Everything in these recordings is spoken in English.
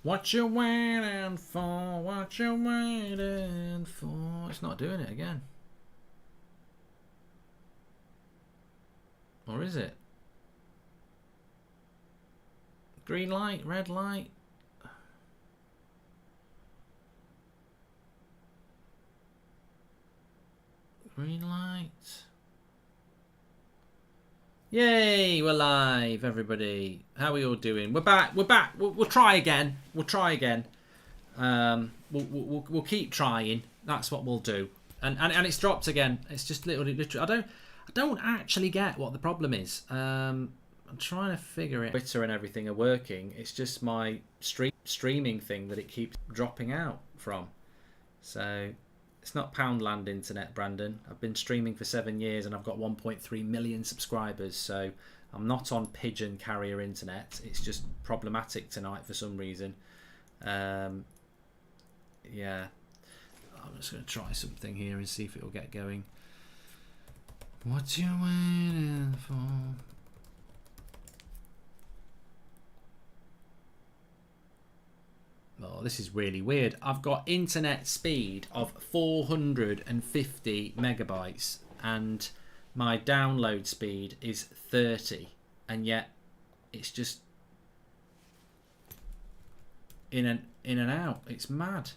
What you waiting for? What you waiting for? It's not doing it again. Or is it? Green light, red light. Green light. Yay, we're live, everybody. How are we all doing? We're back. We're back. We'll try again. We'll try again. We'll keep trying. That's what we'll do. And it's dropped again. It's just literally. I don't actually get what the problem is. I'm trying to figure it. Twitter and everything are working. It's just my streaming thing that it keeps dropping out from. So it's not Poundland internet, Brandon. I've been streaming for 7 years and I've got 1.3 million subscribers. So I'm not on pigeon carrier internet. It's just problematic tonight for some reason. Yeah. I'm just going to try something here and see if it will get going. What you waiting for? Oh, this is really weird. I've got internet speed of 450 megabytes and my download speed is 30, and yet it's just in and out. It's mad.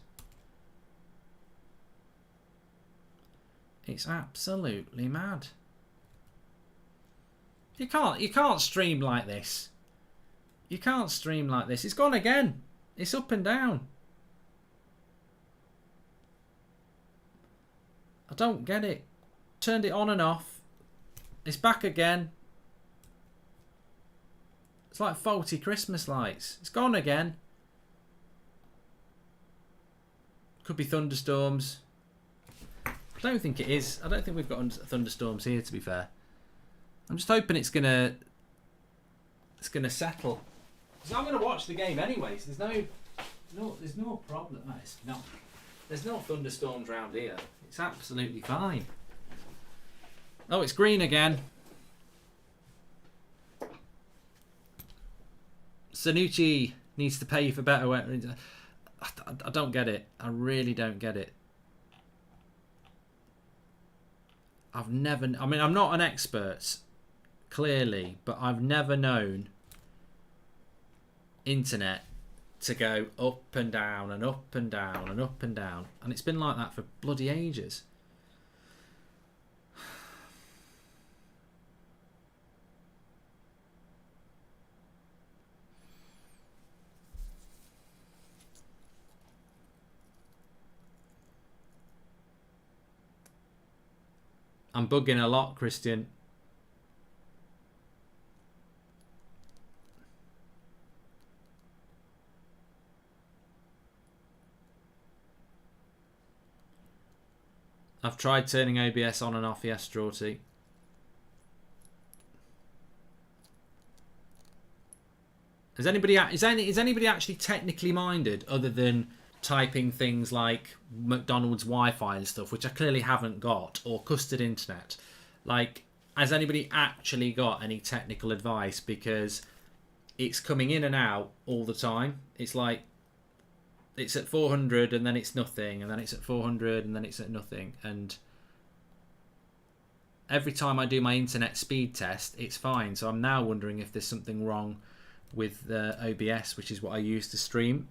It's absolutely mad. You can't stream like this. You can't stream like this. It's gone again. It's up and down. I don't get it. Turned it on and off. It's back again. It's like faulty Christmas lights. It's gone again. Could be thunderstorms. I don't think it is. I don't think we've got thunderstorms here, to be fair. I'm just hoping it's gonna settle. So I'm going to watch the game anyway. So there's no problem. There's no thunderstorms around here. It's absolutely fine. Oh, it's green again. Sanucci needs to pay for better weather. I don't get it. I really don't get it. I mean, I'm not an expert, clearly, but I've never known internet to go up and down and up and down and up and down, and it's been like that for bloody ages. I'm bugging a lot, Christian. I've tried turning OBS on and off, yes, Strawty. Is anybody actually technically minded other than typing things like McDonald's Wi-Fi and stuff, which I clearly haven't got, or custard internet? Like, has anybody actually got any technical advice? Because it's coming in and out all the time. It's like it's at 400 and then it's nothing, and then it's at 400 and then it's at nothing, and every time I do my internet speed test it's fine. So I'm now wondering if there's something wrong with the OBS, which is what I use to stream,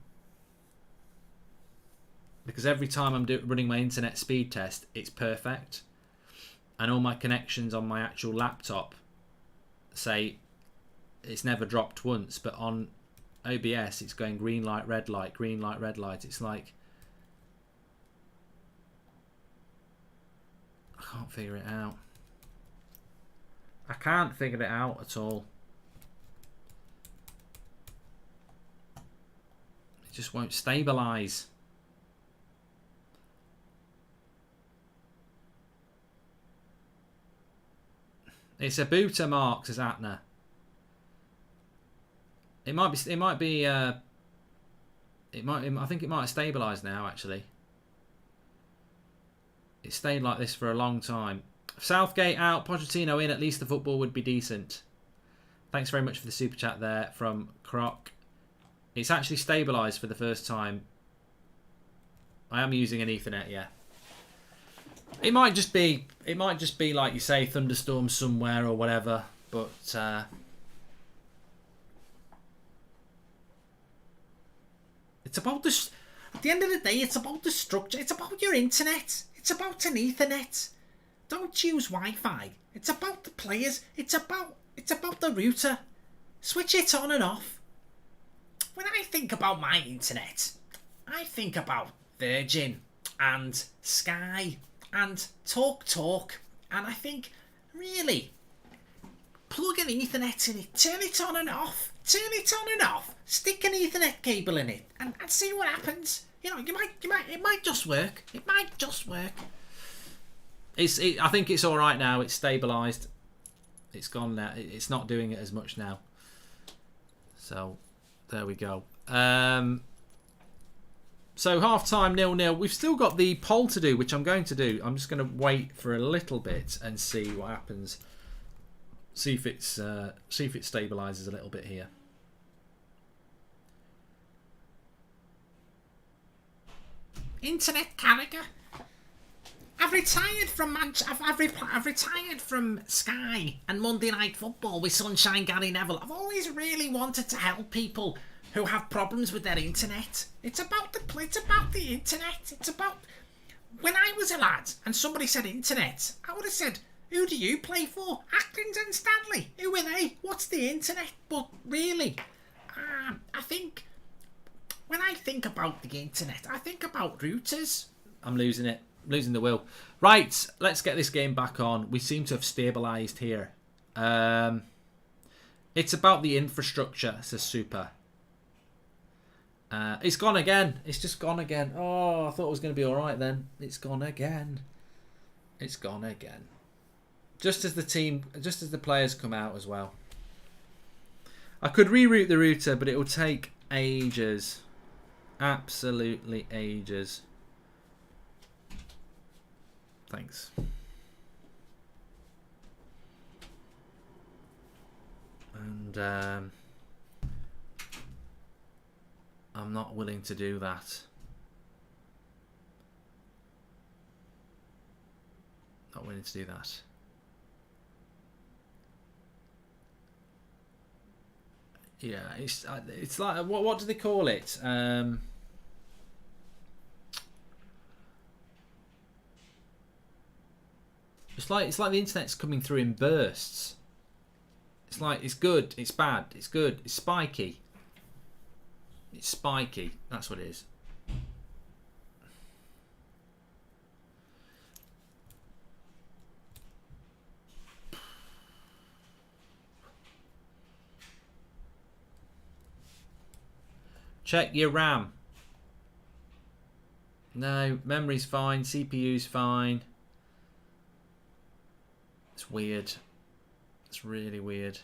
because every time I'm running my internet speed test it's perfect, and all my connections on my actual laptop say it's never dropped once, but on OBS it's going green light, red light, green light, red light. It's like I can't figure it out. I can't figure it out at all. It just won't stabilize. It's a booter, Mark, says Atna. I think it might have stabilised now, actually. It stayed like this for a long time. Southgate out, Pochettino in, at least the football would be decent. Thanks very much for the super chat there from Croc. It's actually stabilised for the first time. I am using an Ethernet, yeah. It might just be like you say, thunderstorm somewhere or whatever, but it's about the. At the end of the day, it's about the structure. It's about your internet. It's about an Ethernet. Don't use Wi-Fi. It's about the players. It's about the router. Switch it on and off. When I think about my internet, I think about Virgin and Sky and Talk, and I think, really, plug an Ethernet in it, turn it on and off, stick an Ethernet cable in it, and see what happens. You know, it might just work. It might just work. I think it's all right now. It's stabilised. It's gone now. It's not doing it as much now. So there we go. So half time 0-0. We've still got the poll to do, which I'm going to do. I'm just going to wait for a little bit and see what happens. See if it stabilises a little bit here. Internet Carragher. I've retired from Sky and Monday Night Football with Sunshine Gary Neville. I've always really wanted to help people who have problems with their internet. It's about the internet. It's about, when I was a lad and somebody said internet, I would have said, who do you play for? Atkins and Stanley. Who are they? What's the internet? But really, I think when I think about the internet, I think about routers. I'm losing it. Losing the will. Right, let's get this game back on. We seem to have stabilised here. It's about the infrastructure, says Super. It's gone again. It's just gone again. Oh, I thought it was going to be all right then. It's gone again. It's gone again. Just as the players come out as well. I could reroute the router, but it will take ages. Absolutely ages. Thanks. And I'm not willing to do that. Not willing to do that. Yeah, it's like, what do they call it? It's like the internet's coming through in bursts. It's like, it's good, it's bad, it's good, it's spiky. It's spiky, that's what it is. Check your RAM. No, memory's fine, CPU's fine. It's weird. It's really weird.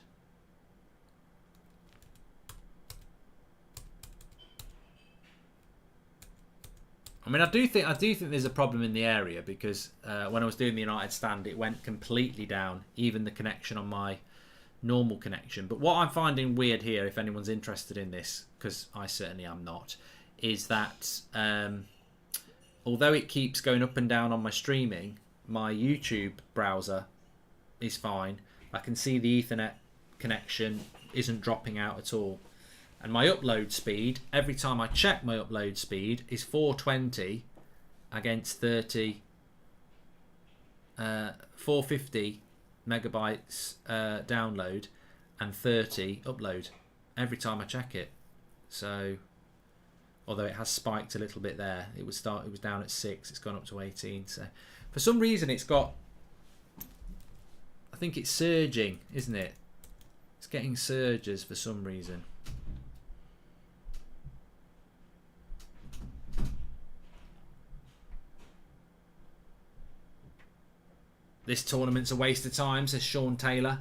I mean, I do think there's a problem in the area, because when I was doing the United stand, it went completely down, even the connection on my normal connection. But what I'm finding weird here, if anyone's interested in this, because I certainly am not, is that although it keeps going up and down on my streaming, my YouTube browser is fine. I can see the Ethernet connection isn't dropping out at all. And my upload speed, every time I check my upload speed, is 420 against 450 megabytes download and 30 upload every time I check it. So, although it has spiked a little bit there, it was down at 6, it's gone up to 18. So, for some reason, it's got, I think it's surging, isn't it? It's getting surges for some reason. This tournament's a waste of time, says Sean Taylor.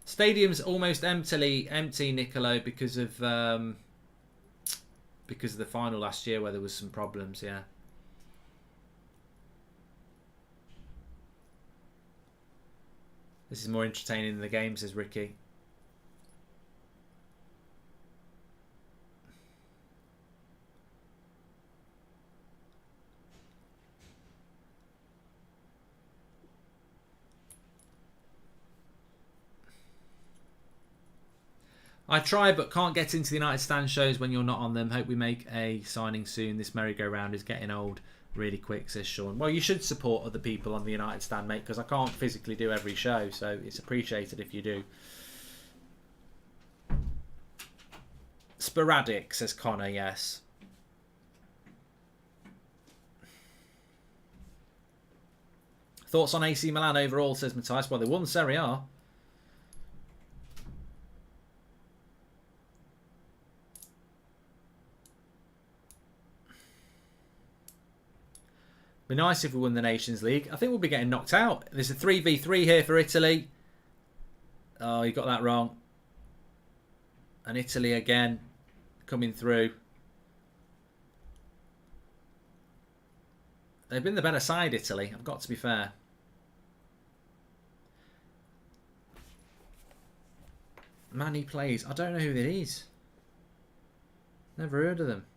Stadium's almost empty, Nicolo, because of the final last year where there was some problems. Yeah. This is more entertaining than the game, says Ricky. I try but can't get into the United Stand shows when you're not on them. Hope we make a signing soon. This merry-go-round is getting old really quick, says Sean. Well, you should support other people on the United Stand, mate, because I can't physically do every show, so it's appreciated if you do. Sporadic, says Connor, yes. Thoughts on AC Milan overall, says Matthias. Well, they won Serie A. Be nice if we won the Nations League. I think we'll be getting knocked out. There's a 3v3 here for Italy. Oh, you got that wrong. And Italy again coming through. They've been the better side, Italy. I've got to be fair. Man, he plays. I don't know who that is. Never heard of them.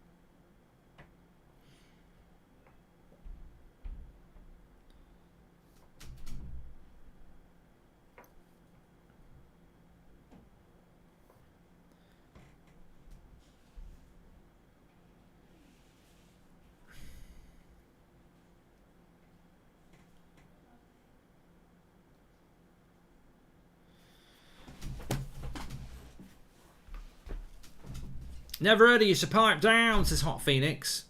Never heard of you, so pipe down, says Hot Phoenix.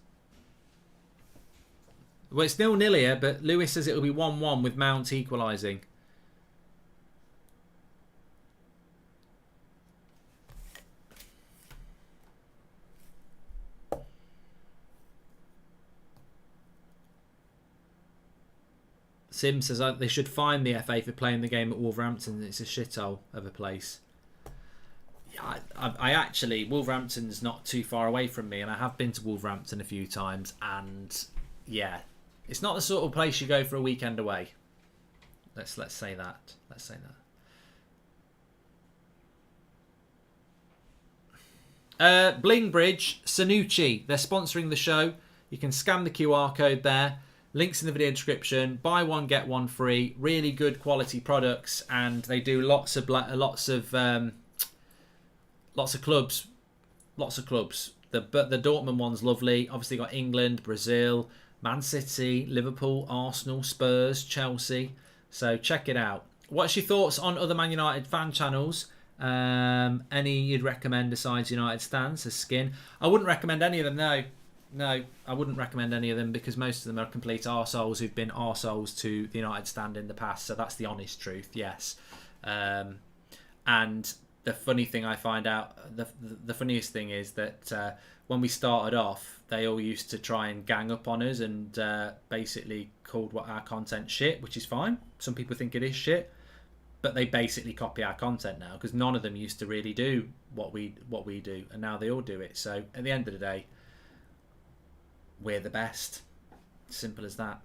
Well, it's 0-0 here, but Lewis says it'll be 1-1 with Mount equalising. Sim says they should fine the FA for playing the game at Wolverhampton. It's a shithole of a place. I actually, Wolverhampton's not too far away from me, and I have been to Wolverhampton a few times, and yeah, it's not the sort of place you go for a weekend away. Let's say that. Let's say that. Goldbridge, Sanucci, they're sponsoring the show. You can scan the QR code there. Links in the video description. Buy one get one free. Really good quality products, and they do lots of clubs. The Dortmund one's lovely. Obviously got England, Brazil, Man City, Liverpool, Arsenal, Spurs, Chelsea. So check it out. What's your thoughts on other Man United fan channels? Any you'd recommend besides United Stands as Skin? I wouldn't recommend any of them, no, I wouldn't recommend any of them because most of them are complete arseholes who've been arseholes to the United Stand in the past. So that's the honest truth, yes. And the funny thing I find out, the funniest thing is that when we started off, they all used to try and gang up on us and basically called what our content shit, which is fine. Some people think it is shit, but they basically copy our content now because none of them used to really do what we do, and now they all do it. So at the end of the day, we're the best. Simple as that.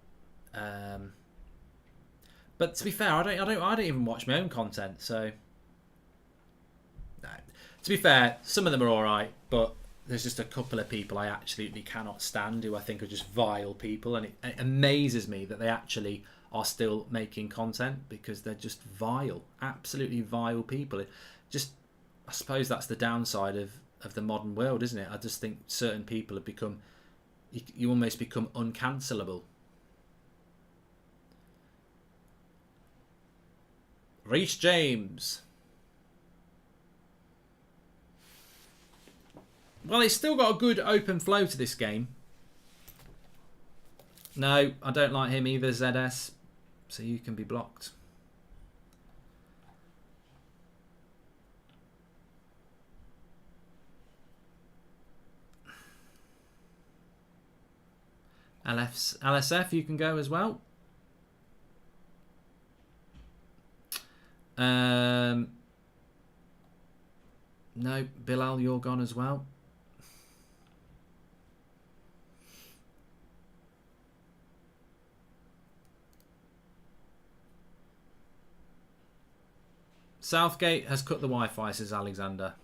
But to be fair, I don't even watch my own content. So no. To be fair, some of them are all right, but there's just a couple of people I absolutely cannot stand who I think are just vile people, and it amazes me that they actually are still making content because they're just vile, absolutely vile people. I suppose that's the downside of the modern world, isn't it? I just think certain people have become. You almost become uncancelable. Reece James. Well, it's still got a good open flow to this game. No, I don't like him either, ZS. So you can be blocked. LSF, you can go as well. No, Bilal, you're gone as well. Southgate has cut the Wi-Fi, says Alexander.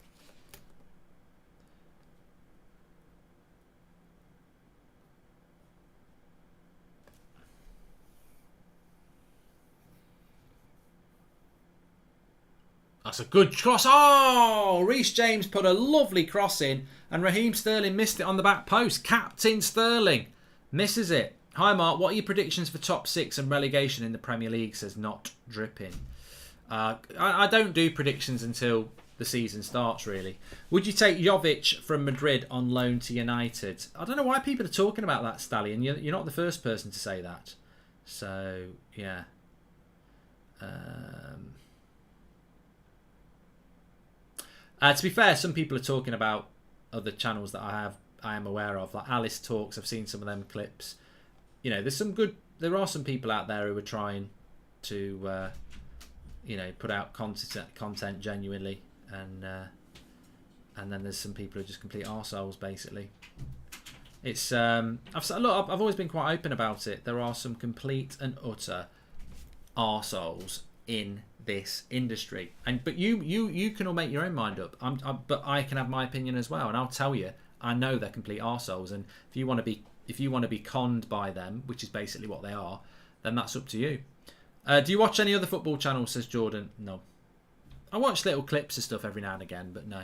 That's a good cross. Oh, Reece James put a lovely cross in and Raheem Sterling missed it on the back post. Captain Sterling misses it. Hi Mark, what are your predictions for top 6 and relegation in the Premier League, says Not Dripping. I don't do predictions until the season starts, really. Would you take Jovic from Madrid on loan to United? I don't know why people are talking about that, Stallion. You're not the first person to say that. So, yeah. To be fair, some people are talking about other channels that I am aware of, like Alice Talks. I've seen some of them clips. You know, there are some people out there who are trying to, you know, put out content genuinely, and then there's some people who are just complete arseholes, basically. It's I've always been quite open about it. There are some complete and utter arseholes in this industry, but you can all make your own mind up. But I can have my opinion as well, and I'll tell you, I know they're complete arseholes, and if you want to be conned by them, which is basically what they are, then that's up to you. Do you watch any other football channels, says Jordan? No. I watch little clips of stuff every now and again, but no.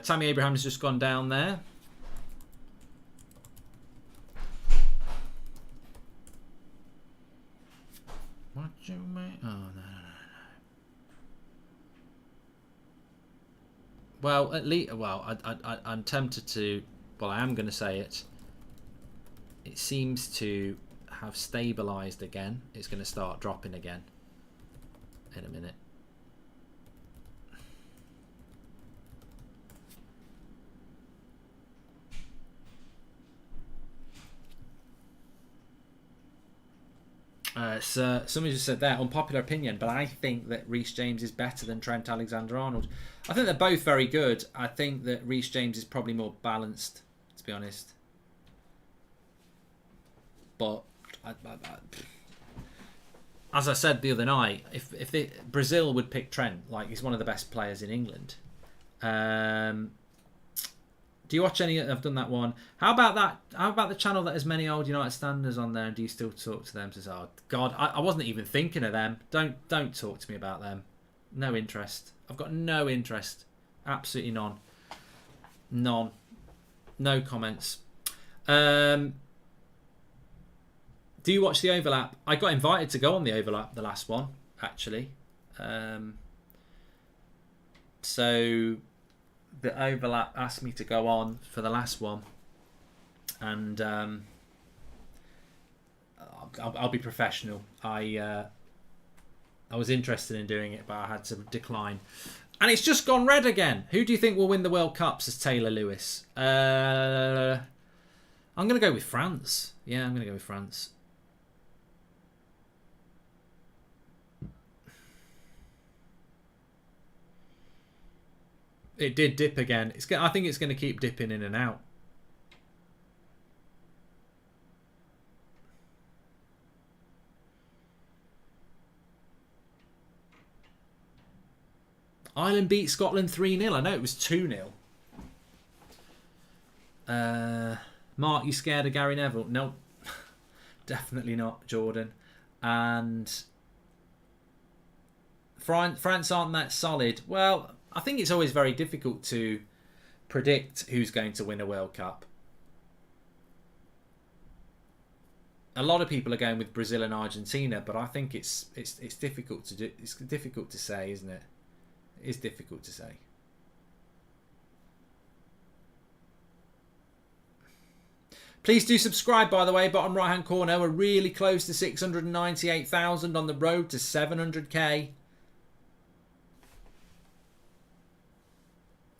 Tammy Abraham's just gone down there. What you mean? Oh, no. Well, at least, I'm tempted to. Well, I am going to say it. It seems to have stabilised again. It's going to start dropping again in a minute. So somebody just said there, unpopular opinion, but I think that Reece James is better than Trent Alexander-Arnold. I think they're both very good. I think that Reece James is probably more balanced, to be honest. But as I said the other night, if Brazil would pick Trent, like he's one of the best players in England. Do you watch any? I've done that one. How about that? How about the channel that has many old United standers on there? And do you still talk to them? Says, oh God, I wasn't even thinking of them. Don't talk to me about them. No interest. I've got no interest. Absolutely none. None. No comments. Do you watch the overlap? I got invited to go on the overlap, the last one, actually. So the overlap asked me to go on for the last one, and I'll be professional. I was interested in doing it, but I had to decline. And it's just gone red again. Who do you think will win the World Cup, says Taylor Lewis? I'm going to go with France. Yeah, I'm going to go with France. It did dip again. I think it's going to keep dipping in and out. Ireland beat Scotland 3-0. I know it was 2-0. Mark, you scared of Gary Neville? No, definitely not, Jordan. And France aren't that solid. Well, I think it's always very difficult to predict who's going to win a World Cup. A lot of people are going with Brazil and Argentina, but I think it's difficult to do. It's difficult to say, isn't it? It is difficult to say. Please do subscribe, by the way, bottom right hand corner. We're really close to 698,000 on the road to 700k.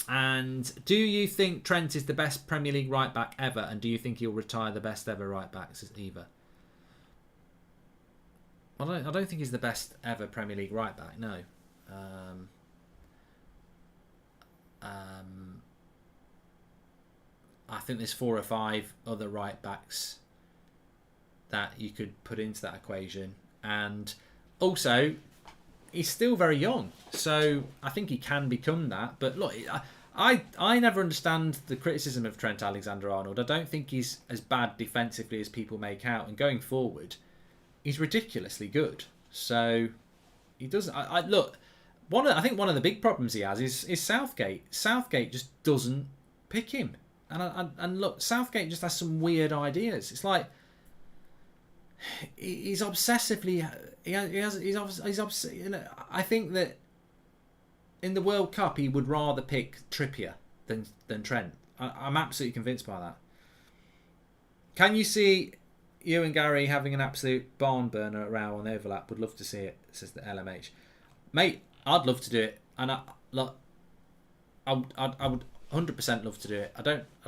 And do you think Trent is the best Premier League right back ever? And do you think he'll retire the best ever right back? Says Eva. I don't think he's the best ever Premier League right back. No. I think there's 4 or 5 other right backs that you could put into that equation, and also he's still very young, so I think he can become that. But look, I never understand the criticism of Trent Alexander-Arnold. I don't think he's as bad defensively as people make out, and going forward, he's ridiculously good. So he doesn't. Look. I think one of the big problems he has is Southgate. Southgate just doesn't pick him, and look, Southgate just has some weird ideas. It's like he's obsessively. You know, I think that in the World Cup he would rather pick Trippier than Trent. I'm absolutely convinced by that. Can you see you and Gary having an absolute barn burner row on the overlap? Would love to see it, says the LMH. Mate, I'd love to do it, and I would 100% love to do it.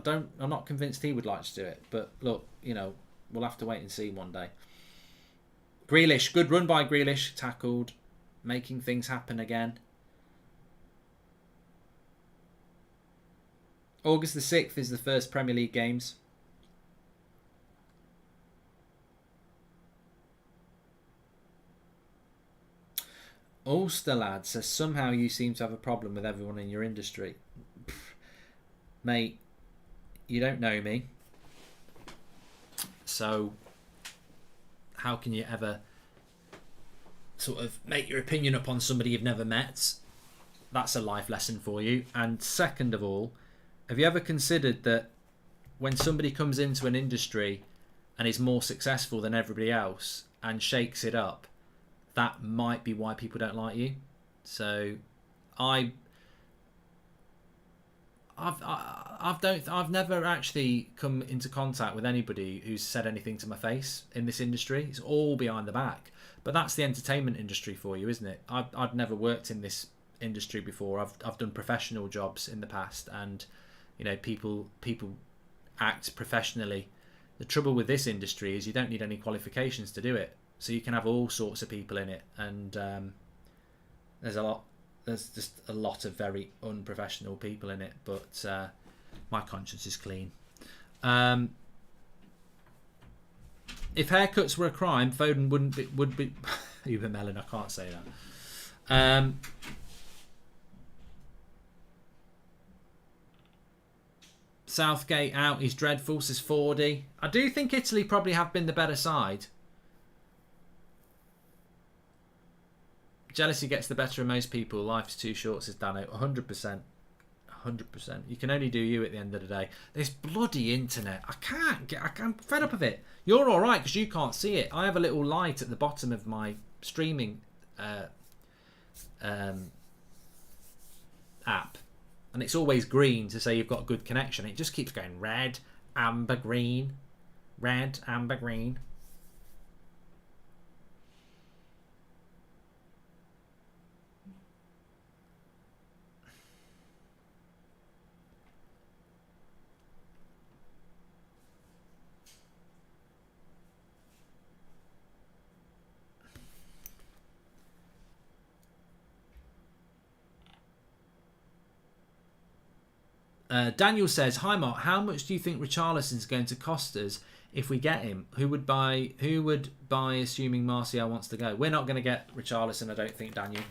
I'm not convinced he would like to do it, but look, you know, we'll have to wait and see one day. Grealish, good run by Grealish, tackled, making things happen again. August the 6th is the first Premier League games. Ulster lad says somehow you seem to have a problem with everyone in your industry. Mate, you don't know me, so how can you ever sort of make your opinion up on somebody you've never met? That's a life lesson for you. And second of all, have you ever considered that when somebody comes into an industry and is more successful than everybody else and shakes it up, that might be why people don't like you? So I've never actually come into contact with anybody who's said anything to my face in this industry. It's all behind the back. But that's the entertainment industry for you, isn't it? I've never worked in this industry before. I've done professional jobs in the past, and you know, people act professionally. The trouble with this industry is you don't need any qualifications to do it. So you can have all sorts of people in it, and there's just a lot of very unprofessional people in it, but my conscience is clean. If haircuts were a crime, Foden would be Uber Melon, I can't say that. Southgate out, he's dreadful, says 4D. I do think Italy probably have been the better side. Jealousy gets the better of most people. Life is too short, says Dano. 100%. 100%. You can only do you at the end of the day. This bloody internet. I'm fed up of it. You're alright because you can't see it. I have a little light at the bottom of my streaming app. And it's always green to say you've got good connection. It just keeps going red, amber, green. Red, amber, green. Daniel says, "Hi Mark, how much do you think Richarlison's going to cost us if we get him? Who would buy? Assuming Martial wants to go? We're not going to get Richarlison, I don't think, Daniel.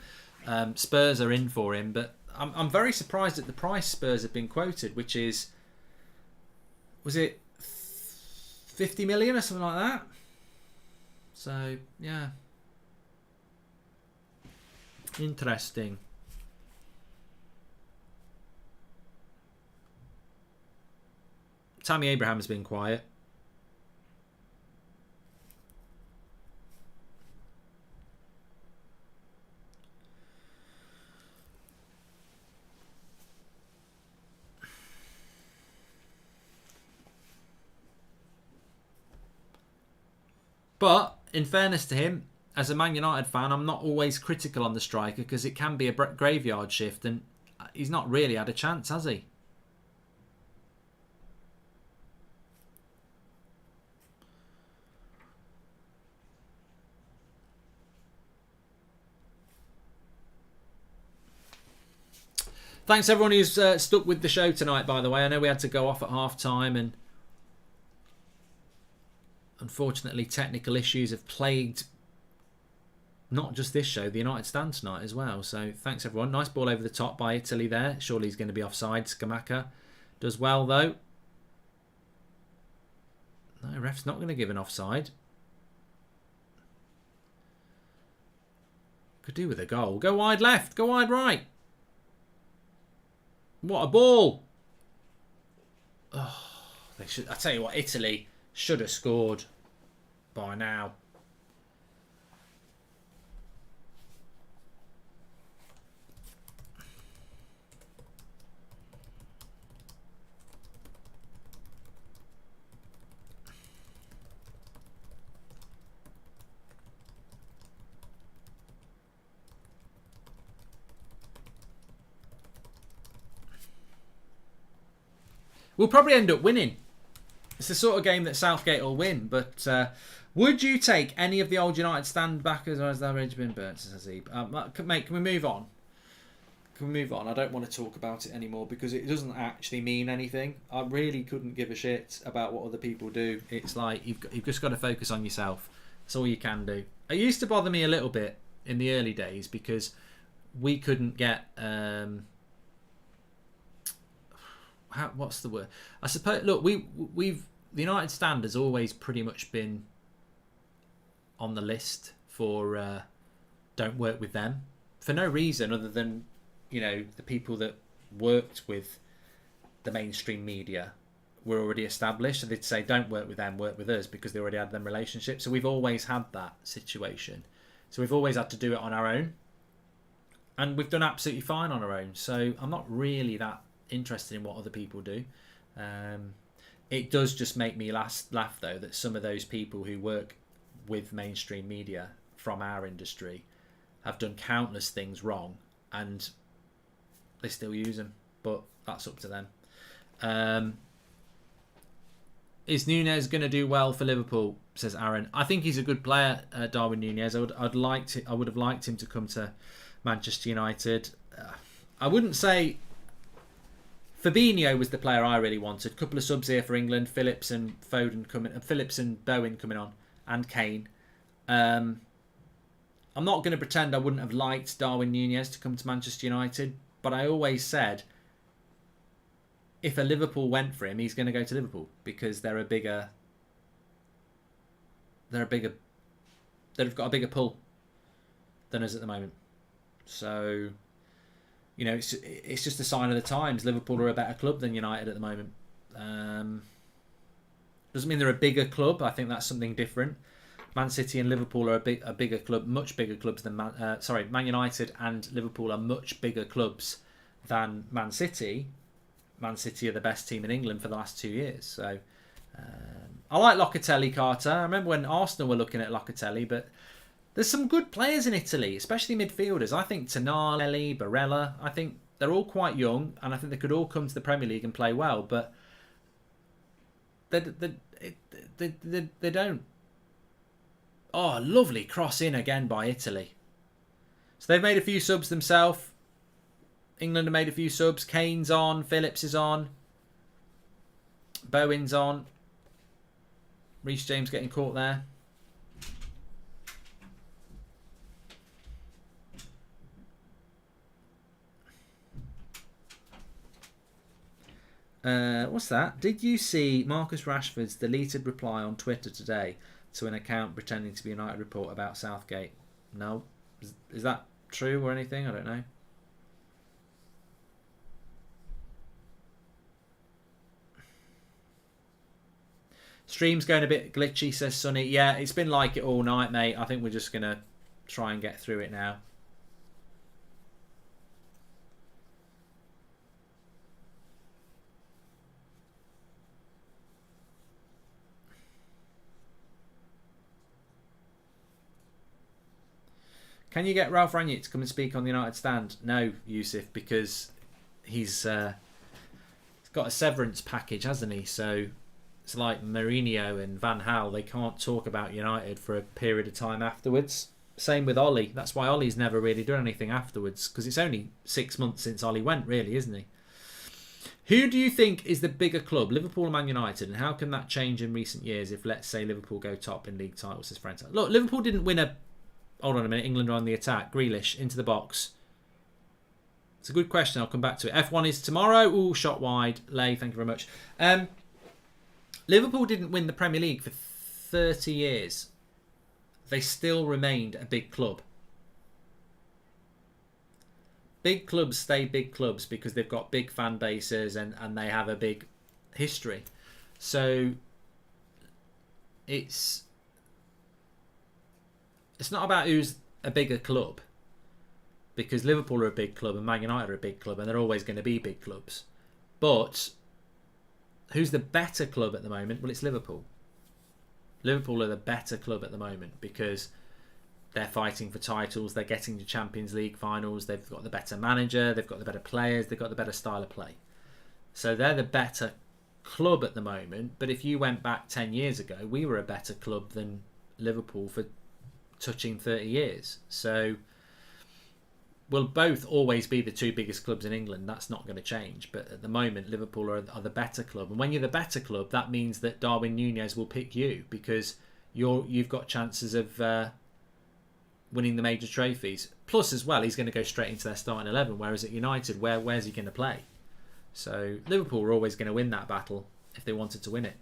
Spurs are in for him, but I'm very surprised at the price Spurs have been quoted, which is, was it 50 million or something like that? So yeah, interesting." Tammy Abraham has been quiet. But in fairness to him, as a Man United fan, I'm not always critical on the striker because it can be a graveyard shift, and he's not really had a chance, has he? Thanks everyone who's stuck with the show tonight, by the way. I know we had to go off at half-time, and unfortunately technical issues have plagued not just this show, the United Stand tonight as well. So thanks everyone. Nice ball over the top by Italy there. Surely he's going to be offside. Scamacca does well though. No, ref's not going to give an offside. Could do with a goal. Go wide left. Go wide right. What a ball. Oh, they should. I tell you what, Italy should have scored by now. We'll probably end up winning. It's the sort of game that Southgate will win. But would you take any of the old United Stand backers, or has that already been burnt? Mate, can we move on? Can we move on? I don't want to talk about it anymore because it doesn't actually mean anything. I really couldn't give a shit about what other people do. It's like you've just got to focus on yourself. That's all you can do. It used to bother me a little bit in the early days because we couldn't get... what's the word? I suppose. Look, we've the United Stand has always pretty much been on the list for don't work with them for no reason other than the people that worked with the mainstream media were already established, so they'd say don't work with them, work with us, because they already had them relationships. So we've always had that situation. So we've always had to do it on our own, and we've done absolutely fine on our own. So I'm not really that interested in what other people do. It does just make me laugh though that some of those people who work with mainstream media from our industry have done countless things wrong and they still use them, but that's up to them. Is Nunez going to do well for Liverpool, says Aaron? I think he's a good player, Darwin Nunez. I would have liked him to come to Manchester United. I wouldn't say Fabinho was the player I really wanted. A couple of subs here for England. Phillips and Bowen coming on, and Kane. I'm not going to pretend I wouldn't have liked Darwin Nunez to come to Manchester United, but I always said if a Liverpool went for him, he's going to go to Liverpool because they've got a bigger pull than us at the moment. So, it's just a sign of the times. Liverpool are a better club than United at the moment. Doesn't mean they're a bigger club. I think that's something different. Man City and Liverpool are a bigger club, much bigger clubs than Man United and Liverpool are much bigger clubs than Man City. Man City are the best team in England for the last 2 years. So I like Locatelli, Carter. I remember when Arsenal were looking at Locatelli, but there's some good players in Italy, especially midfielders. I think Tonali, Barella, I think they're all quite young, and I think they could all come to the Premier League and play well, but they don't. Oh, lovely cross in again by Italy. So they've made a few subs themselves. England have made a few subs. Kane's on, Phillips is on, Bowen's on. Reece James getting caught there. What's that? Did you see Marcus Rashford's deleted reply on Twitter today to an account pretending to be a United report about Southgate? No. Is that true or anything? I don't know. Stream's going a bit glitchy, says Sonny. Yeah, it's been like it all night, mate. I think we're just going to try and get through it now. Can you get Ralph Rangnick to come and speak on the United Stand? No, Yusuf, because he's got a severance package, hasn't he? So it's like Mourinho and Van Gaal. They can't talk about United for a period of time afterwards. Same with Ollie. That's why Ollie's never really done anything afterwards, because it's only 6 months since Ollie went, really, isn't he? Who do you think is the bigger club, Liverpool or Man United, and how can that change in recent years if, let's say, Liverpool go top in league titles, says Frank? Look, Liverpool didn't win a... Hold on a minute, England are on the attack. Grealish, into the box. It's a good question, I'll come back to it. F1 is tomorrow. Ooh, shot wide. Lay, thank you very much. Liverpool didn't win the Premier League for 30 years. They still remained a big club. Big clubs stay big clubs because they've got big fan bases and they have a big history. So it's not about who's a bigger club, because Liverpool are a big club and Man United are a big club and they're always going to be big clubs. But who's the better club at the moment? Well, it's Liverpool. Liverpool are the better club at the moment because they're fighting for titles, they're getting to Champions League finals, they've got the better manager, they've got the better players, they've got the better style of play. So they're the better club at the moment. But if you went back 10 years ago, we were a better club than Liverpool for touching 30 years. So we'll both always be the two biggest clubs in England. That's not going to change. But at the moment, Liverpool are the better club. And when you're the better club, that means that Darwin Núñez will pick you because you've got chances of winning the major trophies. Plus, as well, he's going to go straight into their starting 11. Whereas at United, where's he going to play? So Liverpool are always going to win that battle if they wanted to win it.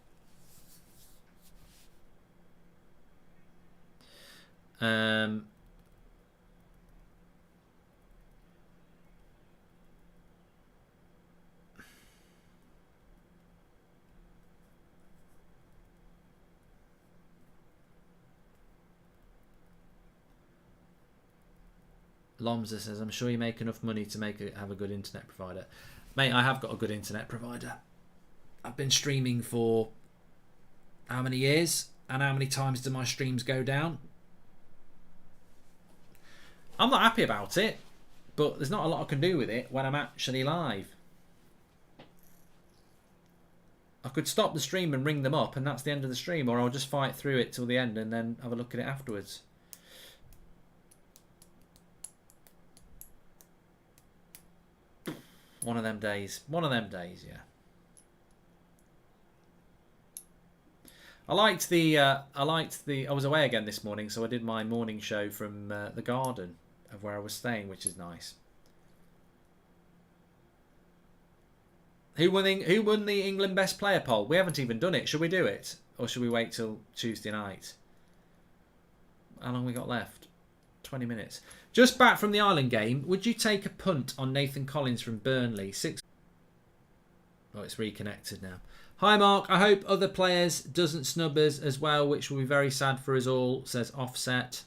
Lomza says, I'm sure you make enough money to have a good internet provider. Mate, I have got a good internet provider. I've been streaming for how many years? And how many times do my streams go down? I'm not happy about it, but there's not a lot I can do with it when I'm actually live. I could stop the stream and ring them up and that's the end of the stream, or I'll just fight through it till the end and then have a look at it afterwards. One of them days. One of them days, yeah. I was away again this morning, so I did my morning show from the garden of where I was staying, which is nice. Who won the England Best Player poll? We haven't even done it. Should we do it? Or should we wait till Tuesday night? How long we got left? 20 minutes. Just back from the Ireland game. Would you take a punt on Nathan Collins from Burnley? Oh, it's reconnected now. Hi, Mark. I hope other players doesn't snub us as well, which will be very sad for us all, says Offset.